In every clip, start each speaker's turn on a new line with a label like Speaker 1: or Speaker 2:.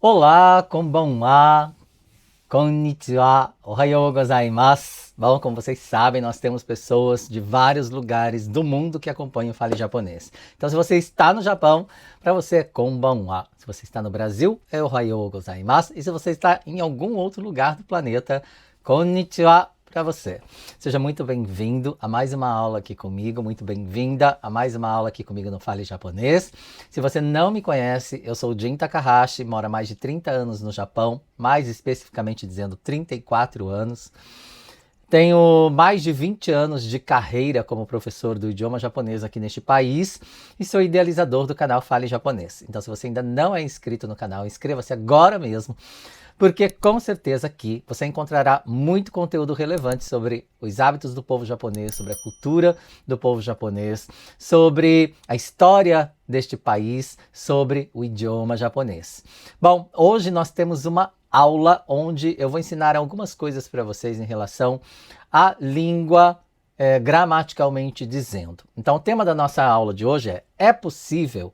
Speaker 1: Olá, konbanwa, konnichiwa, ohayou gozaimasu. Bom, como vocês sabem, nós temos pessoas de vários lugares do mundo que acompanham o Fale Japonês. Então, se você está no Japão, para você é konbanwa. Se você está no Brasil, é ohayou gozaimasu. E se você está em algum outro lugar do planeta, konnichiwa para você. Seja muito bem-vindo a mais uma aula aqui comigo, muito bem-vinda a mais uma aula aqui comigo no Fale Japonês. Se você não me conhece, eu sou o Jin Takahashi, moro há mais de 30 anos no Japão, mais especificamente dizendo 34 anos. Tenho mais de 20 anos de carreira como professor do idioma japonês aqui neste país e sou idealizador do canal Fale Japonês. Então, se você ainda não é inscrito no canal, inscreva-se agora mesmo, porque com certeza aqui você encontrará muito conteúdo relevante sobre os hábitos do povo japonês, sobre a cultura do povo japonês, sobre a história deste país, sobre o idioma japonês. Bom, hoje nós temos uma aula onde eu vou ensinar algumas coisas para vocês em relação à língua gramaticalmente dizendo. Então, o tema da nossa aula de hoje é possível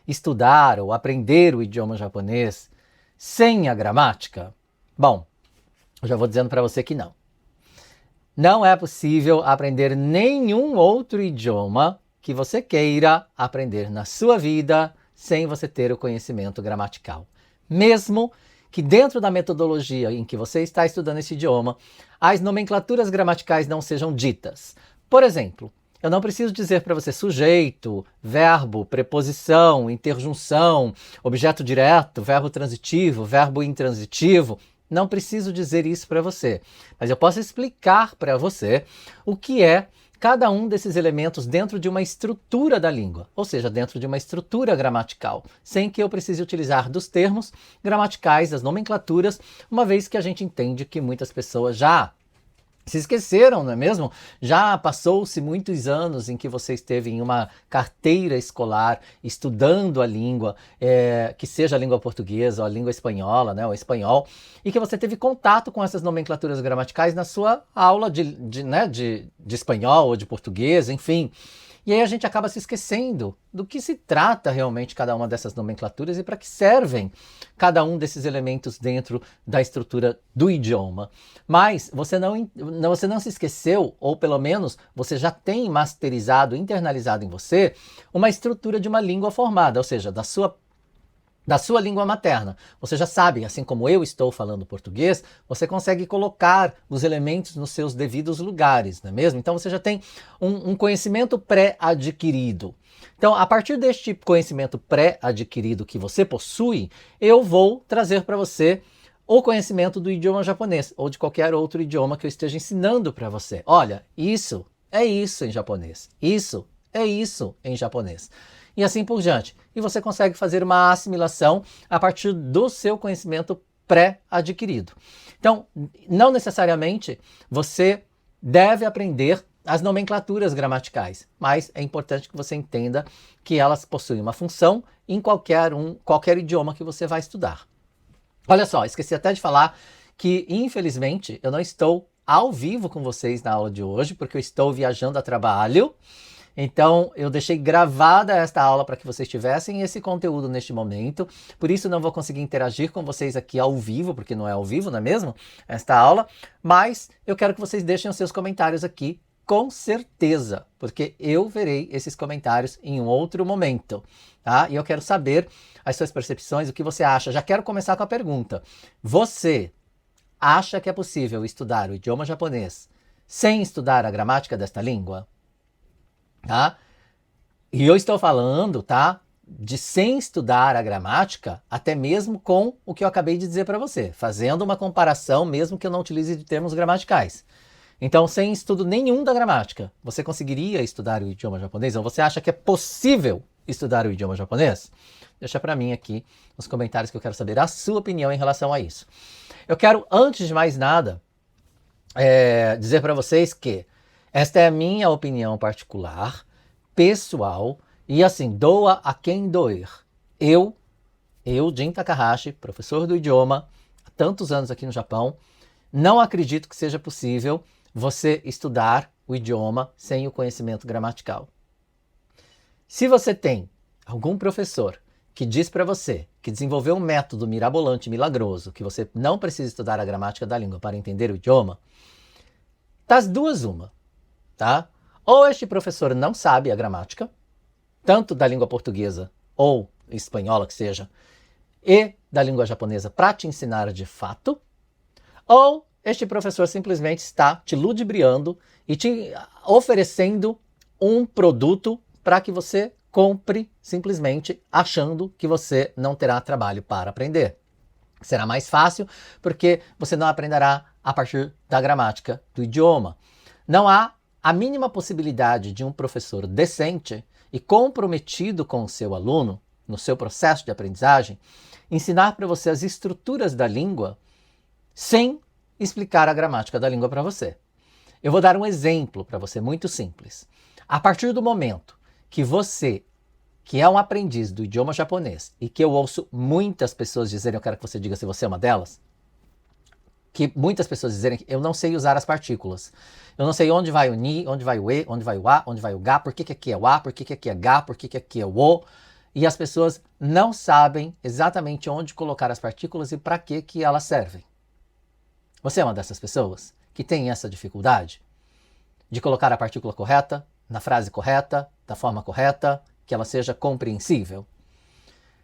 Speaker 1: estudar ou aprender o idioma japonês sem a gramática? Bom, eu já vou dizendo para você que não. Não é possível aprender nenhum outro idioma que você queira aprender na sua vida sem você ter o conhecimento gramatical. Mesmo que dentro da metodologia em que você está estudando esse idioma, as nomenclaturas gramaticais não sejam ditas. Por exemplo, eu não preciso dizer para você sujeito, verbo, preposição, interjunção, objeto direto, verbo transitivo, verbo intransitivo. Não preciso dizer isso para você, mas eu posso explicar para você o que é cada um desses elementos dentro de uma estrutura da língua, ou seja, dentro de uma estrutura gramatical, sem que eu precise utilizar dos termos gramaticais, das nomenclaturas, uma vez que a gente entende que muitas pessoas já se esqueceram, não é mesmo? Já passou-se muitos anos em que você esteve em uma carteira escolar estudando a língua, que seja a língua portuguesa ou a língua espanhola, né, o espanhol, e que você teve contato com essas nomenclaturas gramaticais na sua aula de espanhol ou de português, enfim. E aí a gente acaba se esquecendo do que se trata realmente cada uma dessas nomenclaturas e para que servem cada um desses elementos dentro da estrutura do idioma. Mas você não se esqueceu, ou pelo menos você já tem masterizado, internalizado em você, uma estrutura de uma língua formada, ou seja, da sua língua materna. Você já sabe, assim como eu estou falando português, você consegue colocar os elementos nos seus devidos lugares, não é mesmo? Então você já tem um conhecimento pré-adquirido. Então, a partir deste conhecimento pré-adquirido que você possui, eu vou trazer para você o conhecimento do idioma japonês, ou de qualquer outro idioma que eu esteja ensinando para você. Olha, isso é isso em japonês. Isso é isso em japonês. E assim por diante. E você consegue fazer uma assimilação a partir do seu conhecimento pré-adquirido. Então, não necessariamente você deve aprender as nomenclaturas gramaticais, mas é importante que você entenda que elas possuem uma função em qualquer idioma que você vai estudar. Olha só, esqueci até de falar que, infelizmente, eu não estou ao vivo com vocês na aula de hoje, porque eu estou viajando a trabalho. Então, eu deixei gravada esta aula para que vocês tivessem esse conteúdo neste momento. Por isso, não vou conseguir interagir com vocês aqui ao vivo, porque não é ao vivo, não é mesmo? Esta aula. Mas eu quero que vocês deixem os seus comentários aqui, com certeza, porque eu verei esses comentários em um outro momento, tá? E eu quero saber as suas percepções, o que você acha. Já quero começar com a pergunta. Você acha que é possível estudar o idioma japonês sem estudar a gramática desta língua? Tá? E eu estou falando, tá, de sem estudar a gramática, até mesmo com o que eu acabei de dizer para você, fazendo uma comparação mesmo que eu não utilize de termos gramaticais. Então, sem estudo nenhum da gramática, você conseguiria estudar o idioma japonês? Ou você acha que é possível estudar o idioma japonês? Deixa para mim aqui nos comentários que eu quero saber a sua opinião em relação a isso. Eu quero, antes de mais nada, dizer para vocês que esta é a minha opinião particular, pessoal, e assim, doa a quem doer. Eu, Jin Takahashi, professor do idioma, há tantos anos aqui no Japão, não acredito que seja possível você estudar o idioma sem o conhecimento gramatical. Se você tem algum professor que diz para você que desenvolveu um método mirabolante, milagroso, que você não precisa estudar a gramática da língua para entender o idioma, das duas uma, tá? Ou este professor não sabe a gramática, tanto da língua portuguesa ou espanhola que seja, e da língua japonesa para te ensinar de fato, ou este professor simplesmente está te ludibriando e te oferecendo um produto para que você compre simplesmente achando que você não terá trabalho para aprender. Será mais fácil porque você não aprenderá a partir da gramática do idioma. Não há a mínima possibilidade de um professor decente e comprometido com o seu aluno, no seu processo de aprendizagem, ensinar para você as estruturas da língua sem explicar a gramática da língua para você. Eu vou dar um exemplo para você muito simples. A partir do momento que você, que é um aprendiz do idioma japonês, e que eu ouço muitas pessoas dizerem, eu quero que você diga se você é uma delas, que muitas pessoas dizerem que eu não sei usar as partículas. Eu não sei onde vai o ni, onde vai o e, onde vai o a, onde vai o ga, por que aqui é o a, por que aqui é ga, por que aqui é o o. E as pessoas não sabem exatamente onde colocar as partículas e para que elas servem. Você é uma dessas pessoas que tem essa dificuldade de colocar a partícula correta, na frase correta, da forma correta, que ela seja compreensível?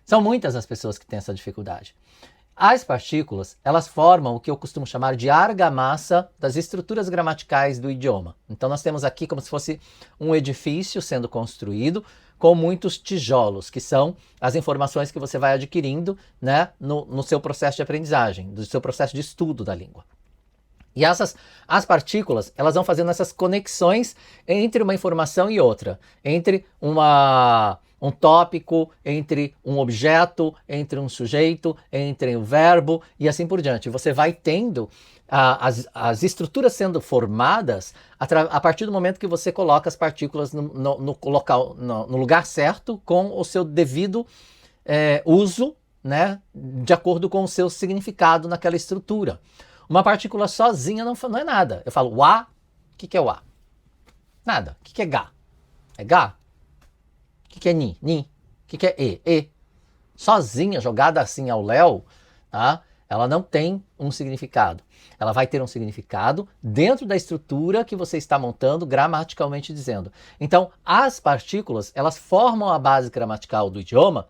Speaker 1: São muitas as pessoas que têm essa dificuldade. As partículas, elas formam o que eu costumo chamar de argamassa das estruturas gramaticais do idioma. Então nós temos aqui como se fosse um edifício sendo construído com muitos tijolos, que são as informações que você vai adquirindo, né, no seu processo de aprendizagem, do seu processo de estudo da língua. E as partículas, elas vão fazendo essas conexões entre uma informação e outra, entre um tópico, entre um objeto, entre um sujeito, entre um verbo e assim por diante. Você vai tendo as estruturas sendo formadas a partir do momento que você coloca as partículas no lugar certo, com o seu devido uso, né, de acordo com o seu significado naquela estrutura. Uma partícula sozinha não é nada. Eu falo o a, o que é o a? Nada. O que é ga? É ga? O que é ni? Ni. O que é e? E. Sozinha, jogada assim ao léu, tá? Ela não tem um significado. Ela vai ter um significado dentro da estrutura que você está montando, gramaticalmente dizendo. Então, as partículas, elas formam a base gramatical do idioma,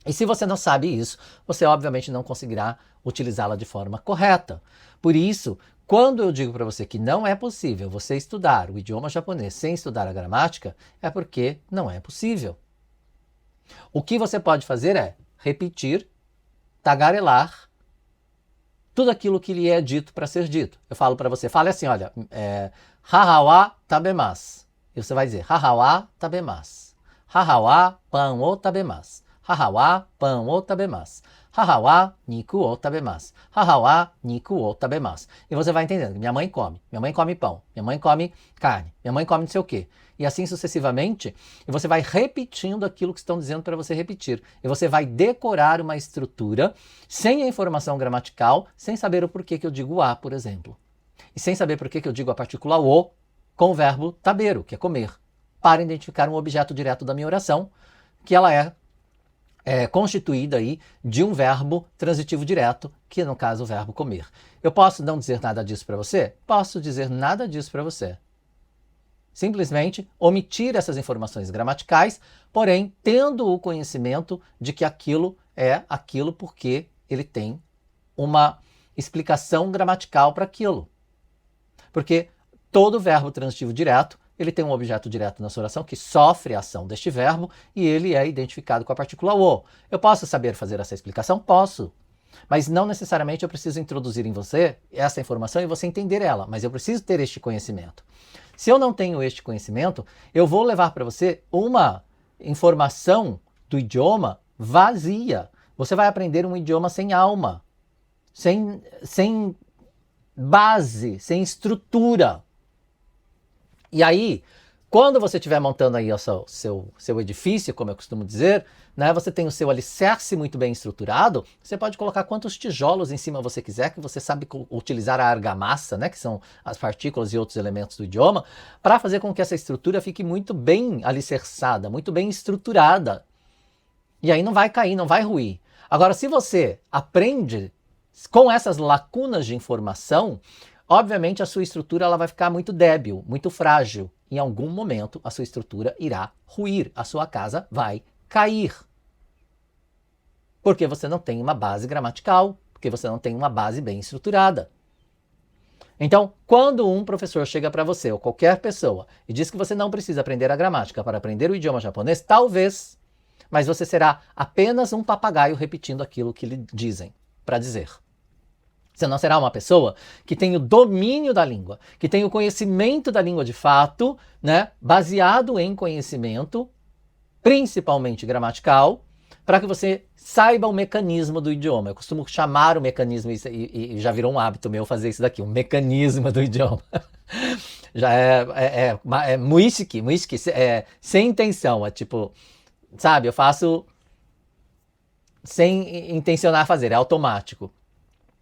Speaker 1: e se você não sabe isso, você obviamente não conseguirá utilizá-la de forma correta. Por isso, quando eu digo para você que não é possível você estudar o idioma japonês sem estudar a gramática, é porque não é possível. O que você pode fazer é repetir, tagarelar tudo aquilo que lhe é dito para ser dito. Eu falo para você, fale assim, olha, haha wa tabemasu. E você vai dizer, haha wa tabemasu. Haha wa pan o tabemasu. Haha wa pan o tabemasu. Haha wa niku o tabemasu. Haha wa niku o tabemasu. E você vai entendendo. Minha mãe come pão, minha mãe come carne, minha mãe come não sei o quê. E assim sucessivamente, e você vai repetindo aquilo que estão dizendo para você repetir. E você vai decorar uma estrutura sem a informação gramatical, sem saber o porquê que eu digo a, por exemplo. E sem saber por que eu digo a partícula o com o verbo taberu, que é comer, para identificar um objeto direto da minha oração, que ela é constituída aí de um verbo transitivo direto, que no caso o verbo comer. Eu posso não dizer nada disso para você? Posso dizer nada disso para você. Simplesmente omitir essas informações gramaticais, porém tendo o conhecimento de que aquilo é aquilo porque ele tem uma explicação gramatical para aquilo. Porque todo verbo transitivo direto ele tem um objeto direto na sua oração que sofre a ação deste verbo e ele é identificado com a partícula o. Eu posso saber fazer essa explicação? Posso. Mas não necessariamente eu preciso introduzir em você essa informação e você entender ela, mas eu preciso ter este conhecimento. Se eu não tenho este conhecimento, eu vou levar para você uma informação do idioma vazia. Você vai aprender um idioma sem alma, sem base, sem estrutura. E aí, quando você estiver montando aí o seu edifício, como eu costumo dizer, né, você tem o seu alicerce muito bem estruturado, você pode colocar quantos tijolos em cima você quiser, que você sabe utilizar a argamassa, né, que são as partículas e outros elementos do idioma, para fazer com que essa estrutura fique muito bem alicerçada, muito bem estruturada. E aí não vai cair, não vai ruir. Agora, se você aprende com essas lacunas de informação, obviamente a sua estrutura ela vai ficar muito débil, muito frágil. Em algum momento a sua estrutura irá ruir, a sua casa vai cair. Porque você não tem uma base gramatical, porque você não tem uma base bem estruturada. Então, quando um professor chega para você, ou qualquer pessoa, e diz que você não precisa aprender a gramática para aprender o idioma japonês, talvez, mas você será apenas um papagaio repetindo aquilo que lhe dizem para dizer. Você não será uma pessoa que tem o domínio da língua, que tem o conhecimento da língua de fato, né, baseado em conhecimento, principalmente gramatical, para que você saiba o mecanismo do idioma. Eu costumo chamar o mecanismo, e já virou um hábito meu fazer isso daqui, o mecanismo do idioma. Já é muisiki, sem intenção, é tipo, sabe, eu faço sem intencionar fazer, é automático.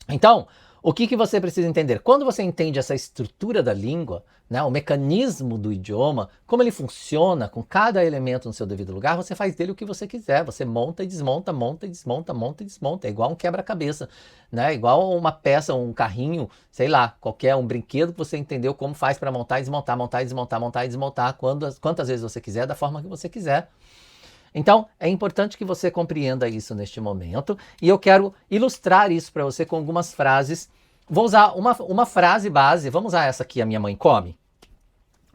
Speaker 1: Então, o que você precisa entender? Quando você entende essa estrutura da língua, né, o mecanismo do idioma, como ele funciona com cada elemento no seu devido lugar, você faz dele o que você quiser. Você monta e desmonta, monta e desmonta, monta e desmonta. É igual um quebra-cabeça, né? Igual uma peça, um carrinho, sei lá, qualquer um brinquedo que você entendeu como faz para montar e desmontar, montar e desmontar, montar e desmontar, quantas vezes você quiser, da forma que você quiser. Então, é importante que você compreenda isso neste momento, e eu quero ilustrar isso para você com algumas frases. Vou usar uma frase base, vamos usar essa aqui, a minha mãe come,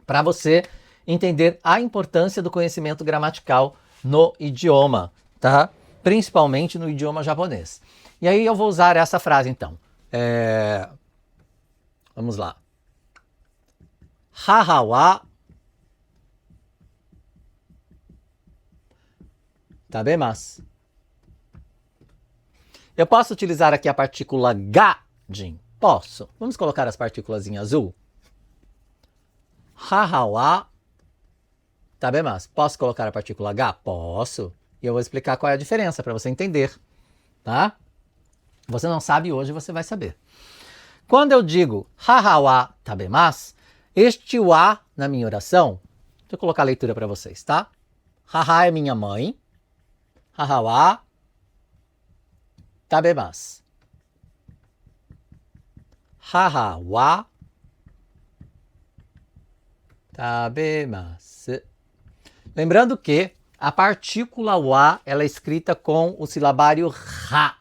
Speaker 1: para você entender a importância do conhecimento gramatical no idioma, tá? Principalmente no idioma japonês. E aí eu vou usar essa frase então. Vamos lá. Haha wa tabemasu. Eu posso utilizar aqui a partícula ga, Jin? Posso. Vamos colocar as partículas em azul. Haha wa tabemasu. Posso colocar a partícula ga? Posso. E eu vou explicar qual é a diferença para você entender, tá? Você não sabe hoje, você vai saber. Quando eu digo haha wa tabemasu, este wa na minha oração, deixa eu colocar a leitura para vocês, tá? Haha é minha mãe. Haha wa tabemasu. Haha wa tabemasu. Lembrando que a partícula wa ela é escrita com o silabário ra,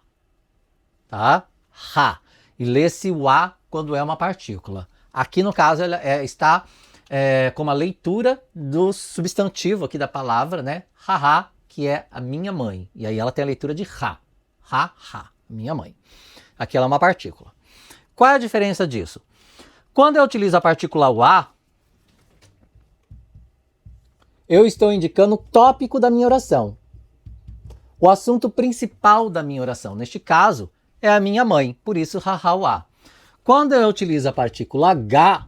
Speaker 1: tá? Ra. E lê-se wa quando é uma partícula. Aqui no caso ela está com a leitura do substantivo aqui da palavra, né? Haha, que é a minha mãe. E aí ela tem a leitura de ra. Ha, ha, minha mãe. Aqui ela é uma partícula. Qual é a diferença disso? Quando eu utilizo a partícula wa, eu estou indicando o tópico da minha oração. O assunto principal da minha oração. Neste caso, é a minha mãe. Por isso, haha wa. Quando eu utilizo a partícula ga,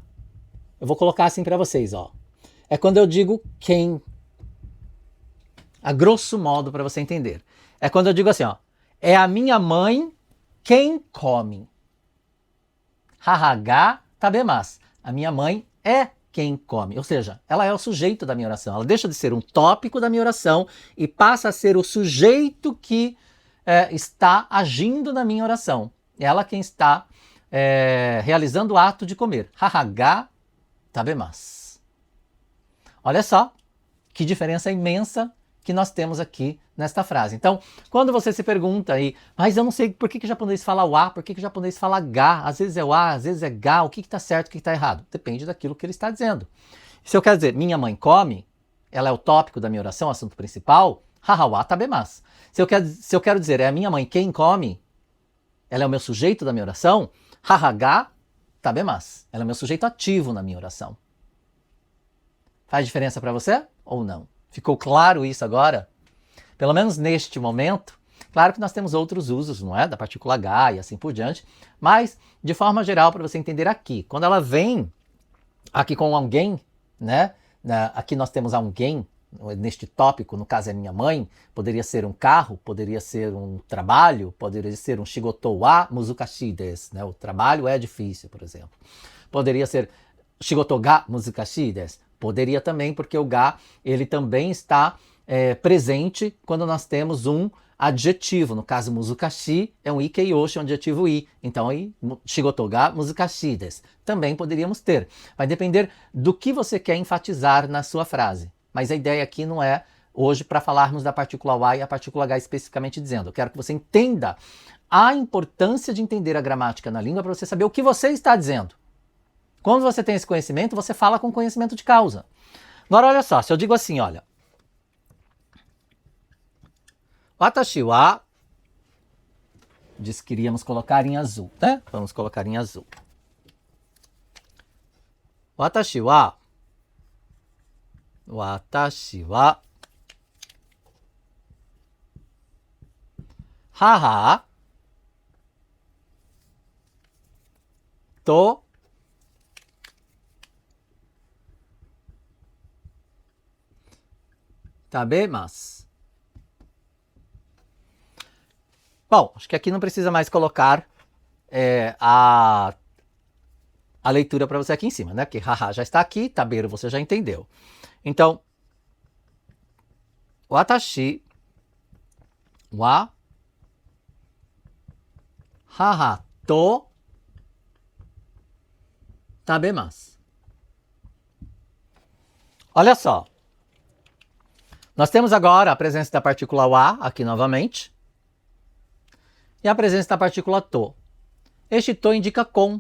Speaker 1: eu vou colocar assim para vocês, ó. É quando eu digo quem. A grosso modo, para você entender. É quando eu digo assim, ó. É a minha mãe quem come. Haha ga tabemasu. A minha mãe é quem come. Ou seja, ela é o sujeito da minha oração. Ela deixa de ser um tópico da minha oração e passa a ser o sujeito que está agindo na minha oração. Ela quem está realizando o ato de comer. Haha ga tabemasu. Olha só que diferença imensa que nós temos aqui nesta frase. Então, quando você se pergunta aí, mas eu não sei por que o japonês fala wa, por que o japonês fala ga, às vezes é wa, às vezes é ga, o que está certo, o que está errado? Depende daquilo que ele está dizendo. Se eu quero dizer, minha mãe come, ela é o tópico da minha oração, o assunto principal, haha wa tabemasu. Se eu quero dizer, é a minha mãe quem come, ela é o meu sujeito da minha oração, haha ga tabemasu. Ela é o meu sujeito ativo na minha oração. Faz diferença para você ou não? Ficou claro isso agora? Pelo menos neste momento. Claro que nós temos outros usos, não é? Da partícula H e assim por diante. Mas, de forma geral, para você entender aqui. Quando ela vem aqui com alguém, né? Aqui nós temos alguém, neste tópico, no caso é minha mãe. Poderia ser um carro, poderia ser um trabalho, poderia ser um shigoto wa muzukashi desu, né? O trabalho é difícil, por exemplo. Poderia ser shigoto ga muzukashi desu. Poderia também, porque o ga, ele também está presente quando nós temos um adjetivo. No caso, muzukashi é um ikeiyoshi, um adjetivo i. Então, shigoto ga muzukashi desu. Também poderíamos ter. Vai depender do que você quer enfatizar na sua frase. Mas a ideia aqui não é hoje para falarmos da partícula wa e a partícula h especificamente dizendo. Eu quero que você entenda a importância de entender a gramática na língua para você saber o que você está dizendo. Quando você tem esse conhecimento, você fala com conhecimento de causa. Agora, olha só, se eu digo assim, olha. Watashi wa, disse que iríamos colocar em azul, né? Vamos colocar em azul. Watashi wa haha to tabemasu. Bom, acho que aqui não precisa mais colocar a leitura para você aqui em cima, né? Porque haha já está aqui, taberu você já entendeu. Então, watashi wa haha to tabemasu. Olha só. Nós temos agora a presença da partícula wa aqui novamente. E a presença da partícula to. Este to indica com.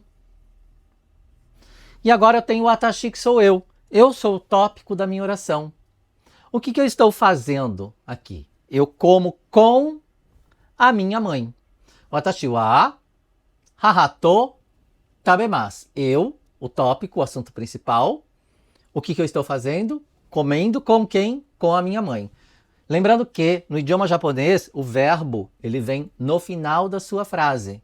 Speaker 1: E agora eu tenho o watashi, que sou eu. Eu sou o tópico da minha oração. O que eu estou fazendo aqui? Eu como com a minha mãe. Watashi wa haha to tabemasu. Eu, o tópico, o assunto principal. O que eu estou fazendo? Comendo com quem? Com a minha mãe. Lembrando que no idioma japonês o verbo ele vem no final da sua frase.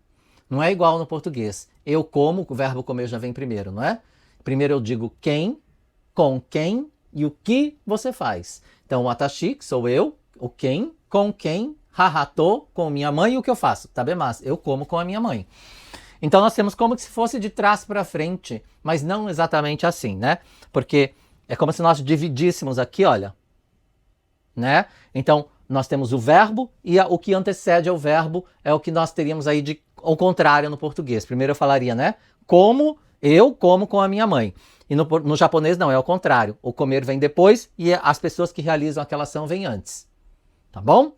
Speaker 1: Não é igual no português. Eu como, o verbo comer já vem primeiro, não é? Primeiro eu digo quem, com quem e o que você faz. Então, watashi, que sou eu, o quem, com quem, haha to, com minha mãe, e o que eu faço? Tabemasu, eu como com a minha mãe. Então nós temos como se fosse de trás para frente, mas não exatamente assim, né? Porque é como se nós dividíssemos aqui, olha, né? Então nós temos o verbo e o que antecede ao verbo é o que nós teríamos aí ao contrário no português. Primeiro eu falaria, né? Como eu como com a minha mãe. E no japonês não, é ao contrário. O comer vem depois e as pessoas que realizam aquela ação vêm antes. Tá bom?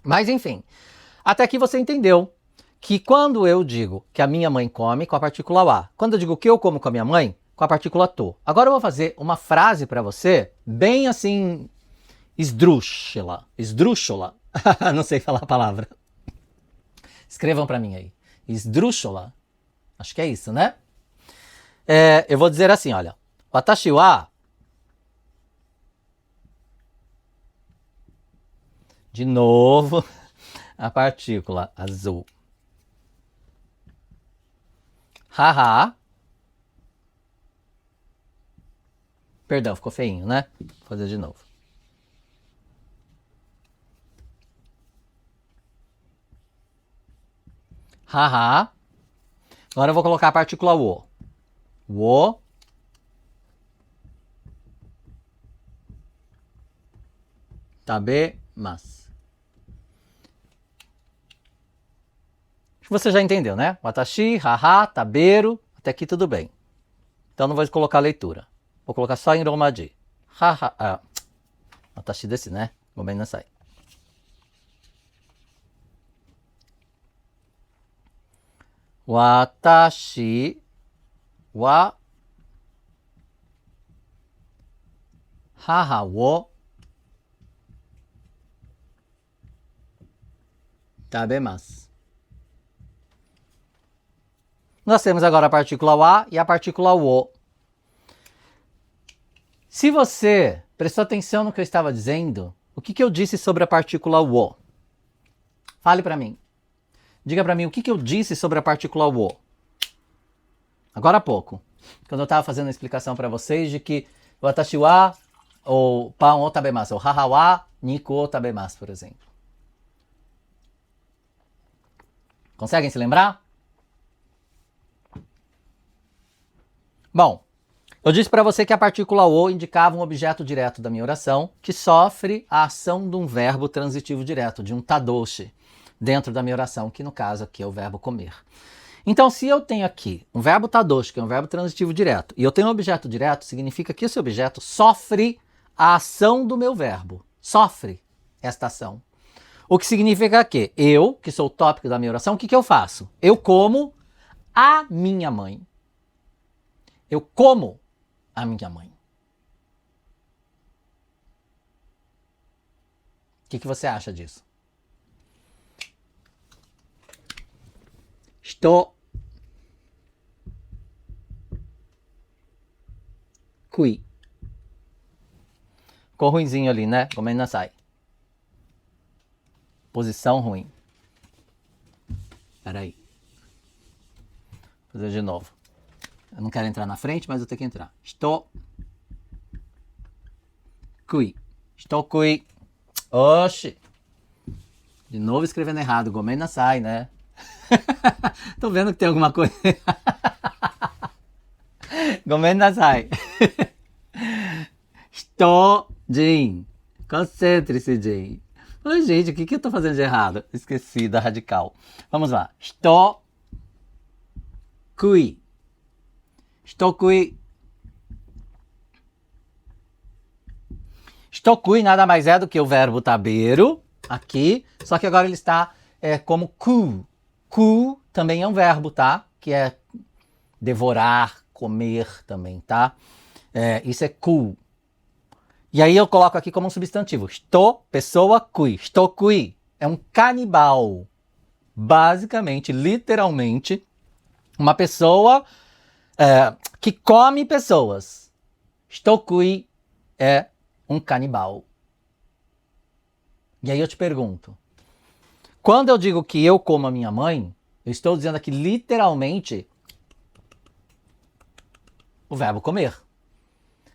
Speaker 1: Mas enfim, até aqui você entendeu que quando eu digo que a minha mãe come, com a partícula wa. Quando eu digo que eu como com a minha mãe, com a partícula to. Agora eu vou fazer uma frase para você, bem assim, esdrúxula. Esdrúxula. Não sei falar a palavra. Escrevam para mim aí. Esdrúxula. Acho que é isso, né? Eu vou dizer assim, olha. Watashi wa. De novo, a partícula azul. Haha. Perdão, ficou feinho, né? Vou fazer de novo. Haha. Agora eu vou colocar a partícula wo. Wo. Tabemasu. Você já entendeu, né? Watashi, haha, taberu, até aqui tudo bem. Então não vou colocar a leitura. Vou colocar só em romaji. Haha, watashi desu, né? Gomen nasai. Watashi wa haha wo tabemasu. Nós temos agora a partícula wa e a partícula wo. Se você prestou atenção no que eu estava dizendo, o que eu disse sobre a partícula wo? Fale para mim. Diga para mim o que eu disse sobre a partícula wo. Agora há pouco. Quando eu estava fazendo a explicação para vocês de que watashi wa ou pan o tabemasu, ou haha wa niku o tabemasu, por exemplo. Conseguem se lembrar? Bom, Eu disse para você que a partícula o indicava um objeto direto da minha oração que sofre a ação de um verbo transitivo direto, de um tadoshi, dentro da minha oração, que no caso aqui é o verbo comer. Então, se eu tenho aqui um verbo tadoshi, que é um verbo transitivo direto, e eu tenho um objeto direto, significa que esse objeto sofre a ação do meu verbo. Sofre esta ação. O que significa que eu, que sou o tópico da minha oração, o que eu faço? Eu como a minha mãe. Eu como a minha mãe. O que você acha disso? Estou kui. Ficou ruinzinho ali, né? Gomen nasai. Posição ruim. Peraí. Vou fazer de novo. Eu não quero entrar na frente, mas eu tenho que entrar. Estou kui. Estou kui. Oxi. De novo escrevendo errado. Gomen nasai, né? Tô vendo que tem alguma coisa. Gomen nasai. Estou, Jin. Concentre-se, Jin. Oi, gente, o que eu tô fazendo de errado? Esqueci da radical. Vamos lá. Estou kui. Estou kui. Estou kui nada mais é do que o verbo taberu aqui, só que agora ele está como ku. Ku também é um verbo, tá? Que é devorar, comer também, tá? Isso é ku. E aí eu coloco aqui como um substantivo. Estou, pessoa, kui. Estou kui. É um canibal. Basicamente, literalmente, uma pessoa que come pessoas. Estou kui é um canibal. E aí eu te pergunto. Quando eu digo que eu como a minha mãe, eu estou dizendo aqui literalmente o verbo comer.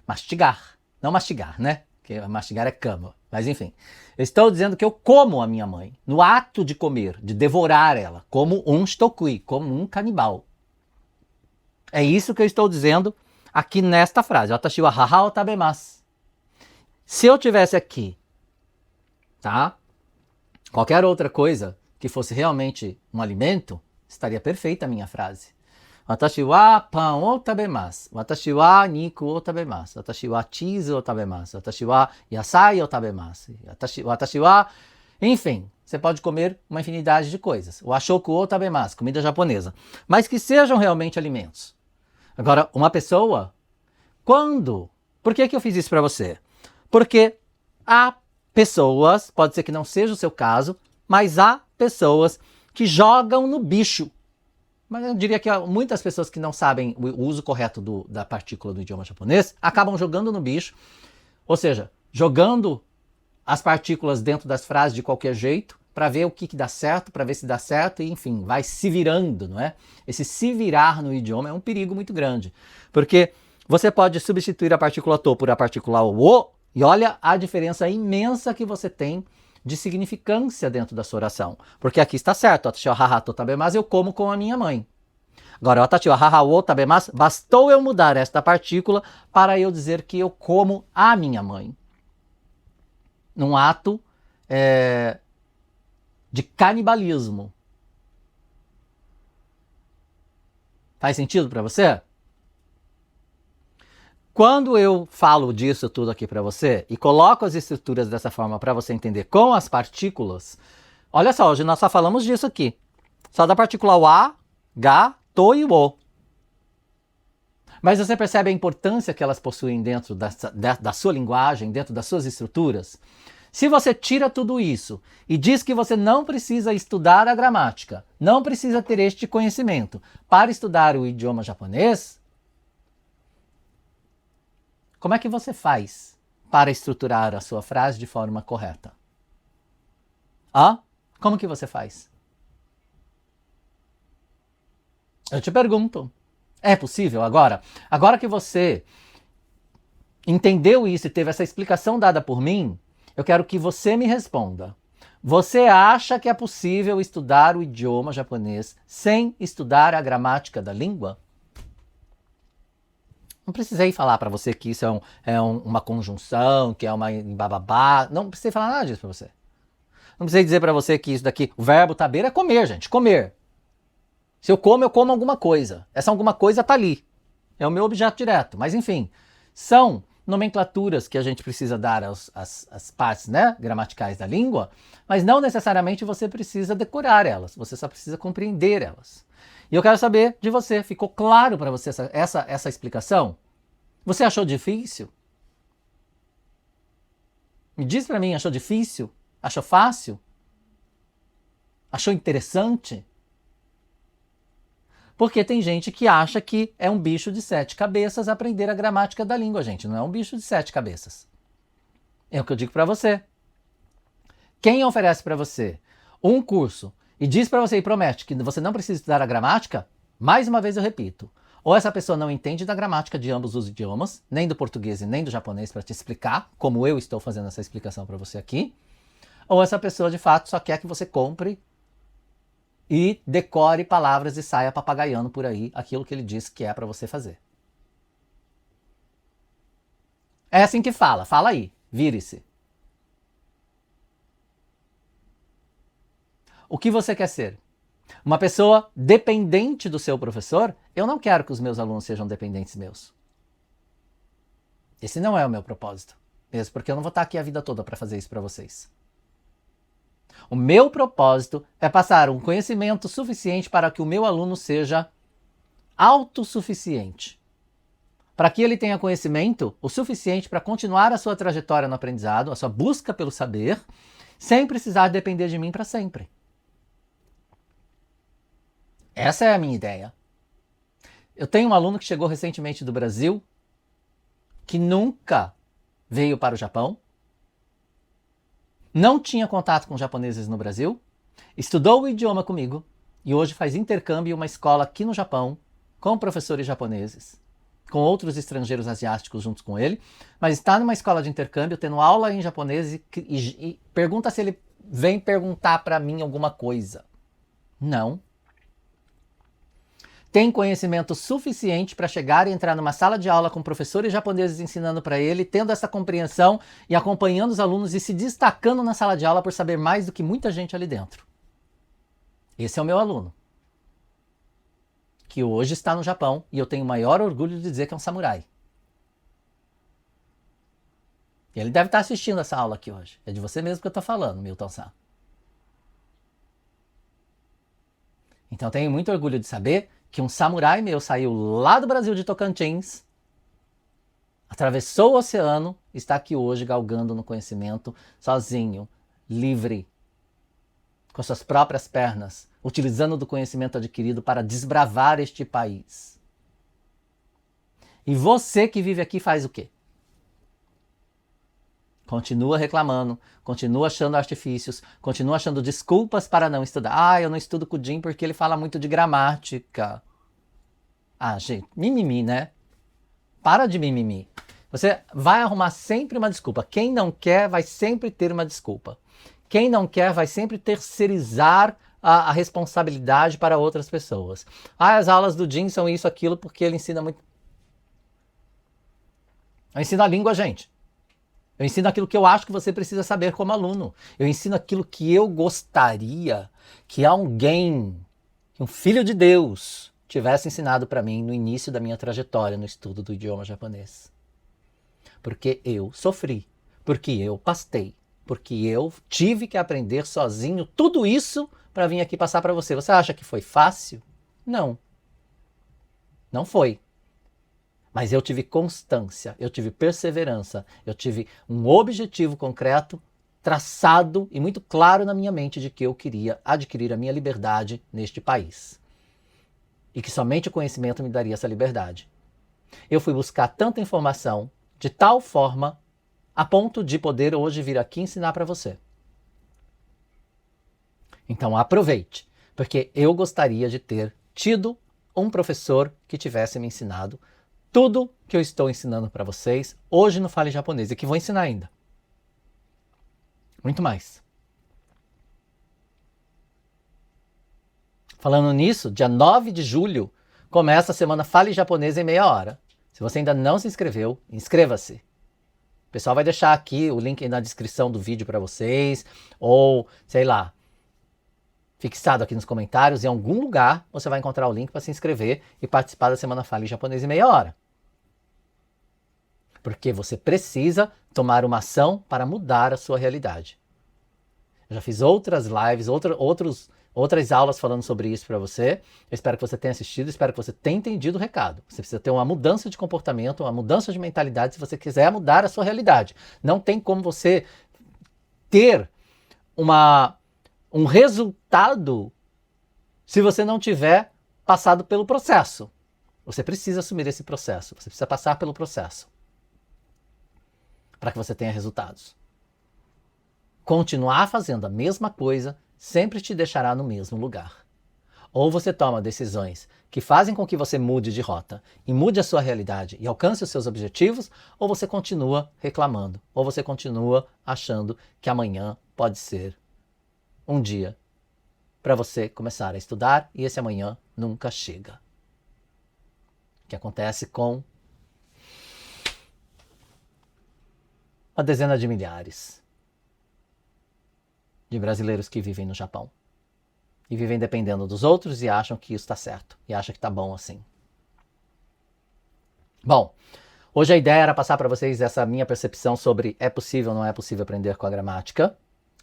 Speaker 1: Mastigar. Não mastigar, né? Porque mastigar é cama. Mas enfim. Eu estou dizendo que eu como a minha mãe. No ato de comer, de devorar ela. Como um shitokui, como um canibal. É isso que eu estou dizendo aqui nesta frase. Watashi wa haha o tabemasu. Se eu tivesse aqui, tá? Qualquer outra coisa que fosse realmente um alimento, estaria perfeita a minha frase. Watashi wa pan o tabemasu. Watashi wa niku o tabemasu. Watashi wa cheese o tabemasu. Watashi wa yasai o tabemasu. Watashi wa... Enfim, você pode comer uma infinidade de coisas. O ashoku o tabemasu, comida japonesa. Mas que sejam realmente alimentos. Agora, uma pessoa, quando? Por que eu fiz isso para você? Porque há pessoas, pode ser que não seja o seu caso, mas há pessoas que jogam no bicho. Mas eu diria que muitas pessoas que não sabem o uso correto da partícula do idioma japonês acabam jogando no bicho, ou seja, jogando as partículas dentro das frases de qualquer jeito para ver o que dá certo, para ver se dá certo e, enfim, vai se virando, não é? Esse se virar no idioma é um perigo muito grande, porque você pode substituir a partícula to por a partícula o e olha a diferença imensa que você tem de significância dentro da sua oração. Porque aqui está certo, watashi wa haha to tabemasu, eu como com a minha mãe. Agora, watashi wa haha wo tabemasu, bastou eu mudar esta partícula para eu dizer que eu como a minha mãe. Num ato de canibalismo. Faz sentido para você? Quando eu falo disso tudo aqui para você e coloco as estruturas dessa forma para você entender com as partículas, olha só, hoje nós só falamos disso aqui. Só da partícula wa, ga, to e wo. Mas você percebe a importância que elas possuem dentro da sua linguagem, dentro das suas estruturas? Se você tira tudo isso e diz que você não precisa estudar a gramática, não precisa ter este conhecimento para estudar o idioma japonês, como é que você faz para estruturar a sua frase de forma correta? Como que você faz? Eu te pergunto. É possível agora? Agora que você entendeu isso e teve essa explicação dada por mim, eu quero que você me responda. Você acha que é possível estudar o idioma japonês sem estudar a gramática da língua? Não precisei falar para você que isso uma conjunção, que é uma bababá. Não precisei falar nada disso para você. Não precisei dizer para você que isso daqui, o verbo taber é comer, gente, comer. Se eu como alguma coisa. Essa alguma coisa tá ali. É o meu objeto direto. Mas enfim, são nomenclaturas que a gente precisa dar às partes, né, gramaticais da língua, mas não necessariamente você precisa decorar elas, você só precisa compreender elas. E eu quero saber de você, ficou claro para você essa explicação? Você achou difícil? Me diz para mim, achou difícil? Achou fácil? Achou interessante? Porque tem gente que acha que é um bicho de 7 cabeças aprender a gramática da língua, gente. Não é um bicho de 7 cabeças. É o que eu digo para você. Quem oferece para você um curso e diz para você e promete que você não precisa estudar a gramática, mais uma vez eu repito, ou essa pessoa não entende da gramática de ambos os idiomas, nem do português e nem do japonês para te explicar, como eu estou fazendo essa explicação para você aqui, ou essa pessoa de fato só quer que você compre e decore palavras e saia papagaiando por aí aquilo que ele disse que é para você fazer. É assim que fala aí, vire-se. O que você quer ser? Uma pessoa dependente do seu professor? Eu não quero que os meus alunos sejam dependentes meus. Esse não é o meu propósito. Mesmo porque eu não vou estar aqui a vida toda para fazer isso para vocês. O meu propósito é passar um conhecimento suficiente para que o meu aluno seja autossuficiente. Para que ele tenha conhecimento o suficiente para continuar a sua trajetória no aprendizado, a sua busca pelo saber, sem precisar depender de mim para sempre. Essa é a minha ideia. Eu tenho um aluno que chegou recentemente do Brasil, que nunca veio para o Japão, não tinha contato com japoneses no Brasil, estudou o idioma comigo e hoje faz intercâmbio em uma escola aqui no Japão com professores japoneses, com outros estrangeiros asiáticos juntos com ele, mas está numa escola de intercâmbio tendo aula em japonês e pergunta se ele vem perguntar para mim alguma coisa. Não. Tem conhecimento suficiente para chegar e entrar numa sala de aula com professores japoneses ensinando para ele, tendo essa compreensão e acompanhando os alunos e se destacando na sala de aula por saber mais do que muita gente ali dentro. Esse é o meu aluno, que hoje está no Japão e eu tenho o maior orgulho de dizer que é um samurai. E ele deve estar assistindo essa aula aqui hoje. É de você mesmo que eu estou falando, Milton-san. Então tenho muito orgulho de saber que um samurai meu saiu lá do Brasil de Tocantins, atravessou o oceano, está aqui hoje galgando no conhecimento, sozinho, livre, com suas próprias pernas, utilizando do conhecimento adquirido para desbravar este país. E você que vive aqui faz o quê? Continua reclamando, continua achando artifícios, continua achando desculpas para não estudar. Ah, eu não estudo com o Jim porque ele fala muito de gramática. Ah, gente, mimimi, né? Para de mimimi. Você vai arrumar sempre uma desculpa. Quem não quer vai sempre ter uma desculpa. Quem não quer vai sempre terceirizar a responsabilidade para outras pessoas. Ah, as aulas do Jim são isso, aquilo, porque ele ensina muito. Eu ensino a língua, gente. Eu ensino aquilo que eu acho que você precisa saber como aluno. Eu ensino aquilo que eu gostaria que alguém, um filho de Deus, tivesse ensinado para mim no início da minha trajetória no estudo do idioma japonês. Porque eu sofri, porque eu pastei, porque eu tive que aprender sozinho tudo isso para vir aqui passar para você. Você acha que foi fácil? Não. Não foi. Mas eu tive constância, eu tive perseverança, eu tive um objetivo concreto, traçado e muito claro na minha mente de que eu queria adquirir a minha liberdade neste país. E que somente o conhecimento me daria essa liberdade. Eu fui buscar tanta informação, de tal forma, a ponto de poder hoje vir aqui ensinar para você. Então aproveite, porque eu gostaria de ter tido um professor que tivesse me ensinado tudo que eu estou ensinando para vocês hoje no Fale Japonês e que vou ensinar ainda. Muito mais. Falando nisso, dia 9 de julho começa a semana Fale Japonês em meia hora. Se você ainda não se inscreveu, inscreva-se. O pessoal vai deixar aqui o link na descrição do vídeo para vocês, ou, sei lá, fixado aqui nos comentários, em algum lugar você vai encontrar o link para se inscrever e participar da Semana Fale Japonês em meia hora. Porque você precisa tomar uma ação para mudar a sua realidade. Eu já fiz outras lives, outras aulas falando sobre isso para você. Eu espero que você tenha assistido, espero que você tenha entendido o recado. Você precisa ter uma mudança de comportamento, uma mudança de mentalidade se você quiser mudar a sua realidade. Não tem como você ter um resultado se você não tiver passado pelo processo. Você precisa assumir esse processo, você precisa passar pelo processo para que você tenha resultados. Continuar fazendo a mesma coisa sempre te deixará no mesmo lugar. Ou você toma decisões que fazem com que você mude de rota e mude a sua realidade e alcance os seus objetivos, ou você continua reclamando, ou você continua achando que amanhã pode ser um dia para você começar a estudar e esse amanhã nunca chega. O que acontece com uma dezena de milhares de brasileiros que vivem no Japão. E vivem dependendo dos outros e acham que isso está certo. E acham que está bom assim. Bom, hoje a ideia era passar para vocês essa minha percepção sobre é possível ou não é possível aprender com a gramática,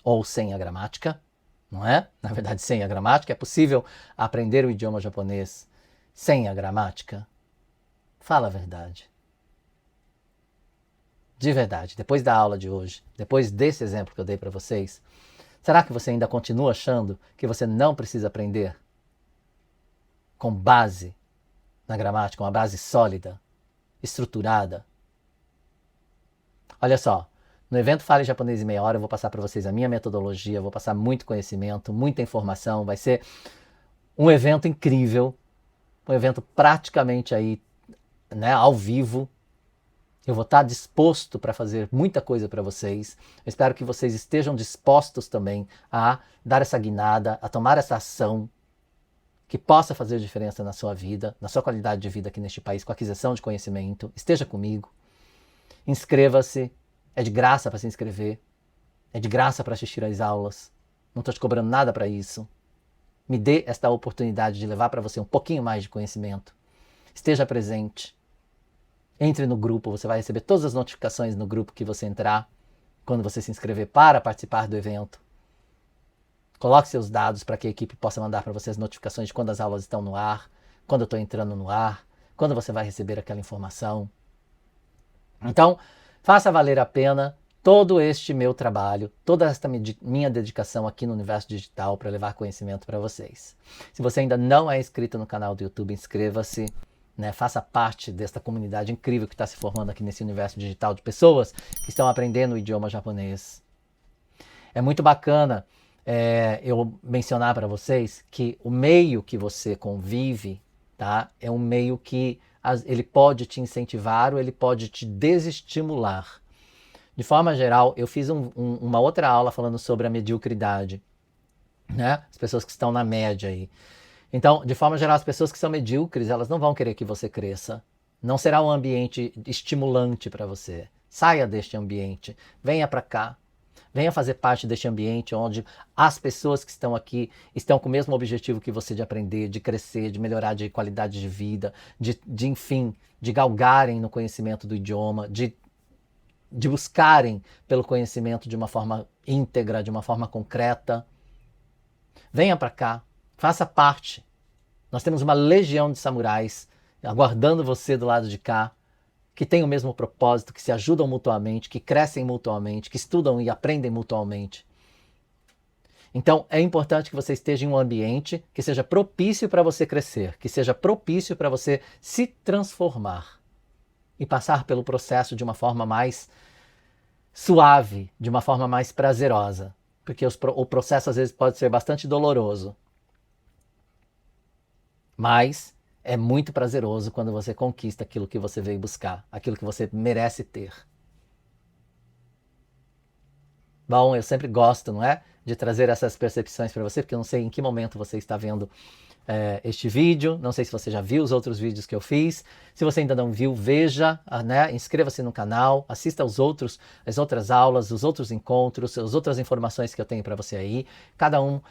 Speaker 1: ou sem a gramática, não é? Na verdade, sem a gramática. É possível aprender o idioma japonês sem a gramática? Fala a verdade. De verdade, depois da aula de hoje, depois desse exemplo que eu dei para vocês, será que você ainda continua achando que você não precisa aprender com base na gramática, uma base sólida, estruturada? Olha só, no evento Fale Japonês em Meia Hora eu vou passar para vocês a minha metodologia, vou passar muito conhecimento, muita informação, vai ser um evento incrível, um evento praticamente aí, né, ao vivo. Eu vou estar disposto para fazer muita coisa para vocês. Eu espero que vocês estejam dispostos também a dar essa guinada, a tomar essa ação que possa fazer diferença na sua vida, na sua qualidade de vida aqui neste país, com a aquisição de conhecimento. Esteja comigo. Inscreva-se. É de graça para se inscrever. É de graça para assistir às aulas. Não estou te cobrando nada para isso. Me dê esta oportunidade de levar para você um pouquinho mais de conhecimento. Esteja presente. Entre no grupo, você vai receber todas as notificações no grupo que você entrar, quando você se inscrever para participar do evento. Coloque seus dados para que a equipe possa mandar para você as notificações de quando as aulas estão no ar, quando eu estou entrando no ar, quando você vai receber aquela informação. Então, faça valer a pena todo este meu trabalho, toda esta minha dedicação aqui no universo digital para levar conhecimento para vocês. Se você ainda não é inscrito no canal do YouTube, inscreva-se. Né, faça parte desta comunidade incrível que está se formando aqui nesse universo digital de pessoas que estão aprendendo o idioma japonês. É muito bacana eu mencionar para vocês que o meio que você convive, tá, é um meio que ele pode te incentivar ou ele pode te desestimular. De forma geral, eu fiz uma outra aula falando sobre a mediocridade, né, as pessoas que estão na média aí. Então, de forma geral, as pessoas que são medíocres, elas não vão querer que você cresça. Não será um ambiente estimulante para você. Saia deste ambiente. Venha para cá. Venha fazer parte deste ambiente onde as pessoas que estão aqui estão com o mesmo objetivo que você de aprender, de crescer, de melhorar de qualidade de vida, enfim, de galgarem no conhecimento do idioma, de buscarem pelo conhecimento de uma forma íntegra, de uma forma concreta. Venha para cá. Faça parte. Nós temos uma legião de samurais aguardando você do lado de cá, que tem o mesmo propósito, que se ajudam mutuamente, que crescem mutuamente, que estudam e aprendem mutuamente. Então, é importante que você esteja em um ambiente que seja propício para você crescer, que seja propício para você se transformar e passar pelo processo de uma forma mais suave, de uma forma mais prazerosa, porque o processo às vezes pode ser bastante doloroso. Mas é muito prazeroso quando você conquista aquilo que você veio buscar, aquilo que você merece ter. Bom, eu sempre gosto, não é? de trazer essas percepções para você, porque eu não sei em que momento você está vendo este vídeo, não sei se você já viu os outros vídeos que eu fiz. Se você ainda não viu, veja, né? Inscreva-se no canal, assista as outras aulas, os outros encontros, as outras informações que eu tenho para você aí. Cada um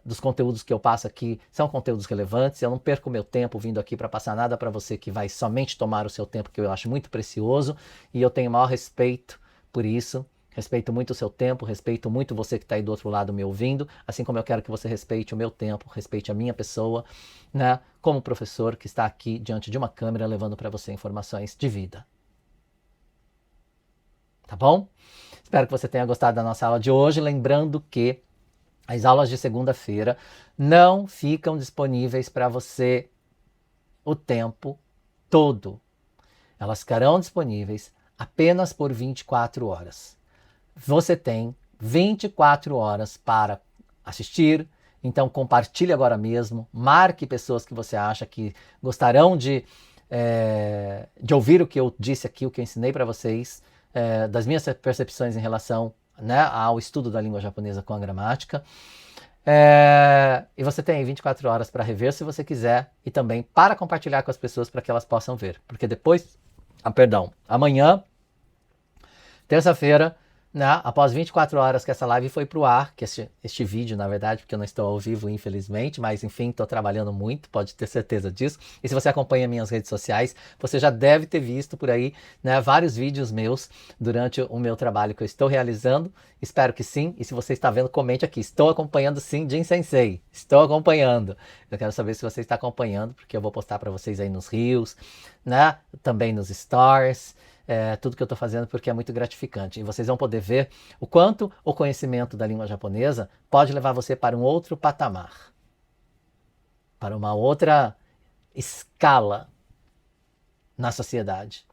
Speaker 1: dos conteúdos que eu passo aqui são conteúdos relevantes. Eu não perco meu tempo vindo aqui para passar nada para você que vai somente tomar o seu tempo, que eu acho muito precioso, e eu tenho o maior respeito por isso. Respeito muito o seu tempo, respeito muito você que está aí do outro lado me ouvindo, assim como eu quero que você respeite o meu tempo, respeite a minha pessoa, né, como professor que está aqui diante de uma câmera levando para você informações de vida. Tá bom? Espero que você tenha gostado da nossa aula de hoje, lembrando que as aulas de segunda-feira não ficam disponíveis para você o tempo todo. Elas ficarão disponíveis apenas por 24 horas. Você tem 24 horas para assistir, então compartilhe agora mesmo, marque pessoas que você acha que gostarão de ouvir o que eu disse aqui, o que eu ensinei para vocês, das minhas percepções em relação, né, ao estudo da língua japonesa com a gramática. E você tem 24 horas para rever se você quiser e também para compartilhar com as pessoas para que elas possam ver, porque depois, amanhã, terça-feira, né, após 24 horas que essa live foi pro ar, que este vídeo, na verdade, porque eu não estou ao vivo, infelizmente, mas enfim, estou trabalhando muito, pode ter certeza disso. E se você acompanha minhas redes sociais, você já deve ter visto por aí, né, vários vídeos meus durante o meu trabalho que eu estou realizando. Espero que sim. E se você está vendo, comente aqui. Estou acompanhando sim, Jin Sensei. Estou acompanhando. Eu quero saber se você está acompanhando, porque eu vou postar para vocês aí nos Reels, né, também nos Stories. Tudo que eu estou fazendo, porque é muito gratificante. E vocês vão poder ver o quanto o conhecimento da língua japonesa pode levar você para um outro patamar, para uma outra escala na sociedade.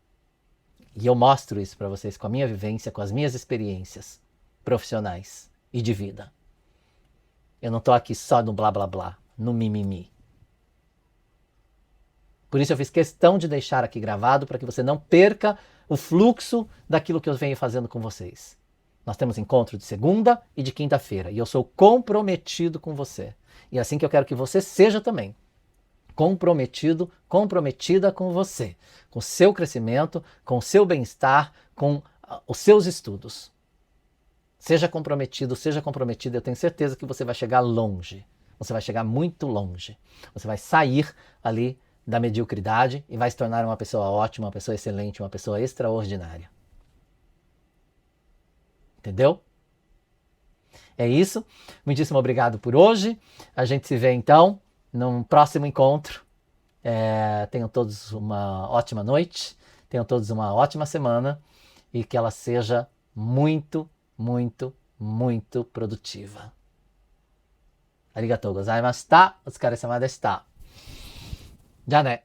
Speaker 1: E eu mostro isso para vocês com a minha vivência, com as minhas experiências profissionais e de vida. Eu não estou aqui só no blá blá blá, no mimimi. Por isso eu fiz questão de deixar aqui gravado para que você não perca o fluxo daquilo que eu venho fazendo com vocês. Nós temos encontro de segunda e de quinta-feira e eu sou comprometido com você. E é assim que eu quero que você seja também. Comprometido, comprometida com você, com o seu crescimento, com o seu bem-estar, com os seus estudos. Seja comprometido, seja comprometida, eu tenho certeza que você vai chegar longe. Você vai chegar muito longe. Você vai sair ali da mediocridade e vai se tornar uma pessoa ótima, uma pessoa excelente, uma pessoa extraordinária. Entendeu? É isso. Muitíssimo obrigado por hoje. A gente se vê então num próximo encontro. Tenham todos uma ótima noite, tenham todos uma ótima semana e que ela seja muito, muito, muito produtiva. Arigatou gozaimashita. Otsukaresama deshita. Já né?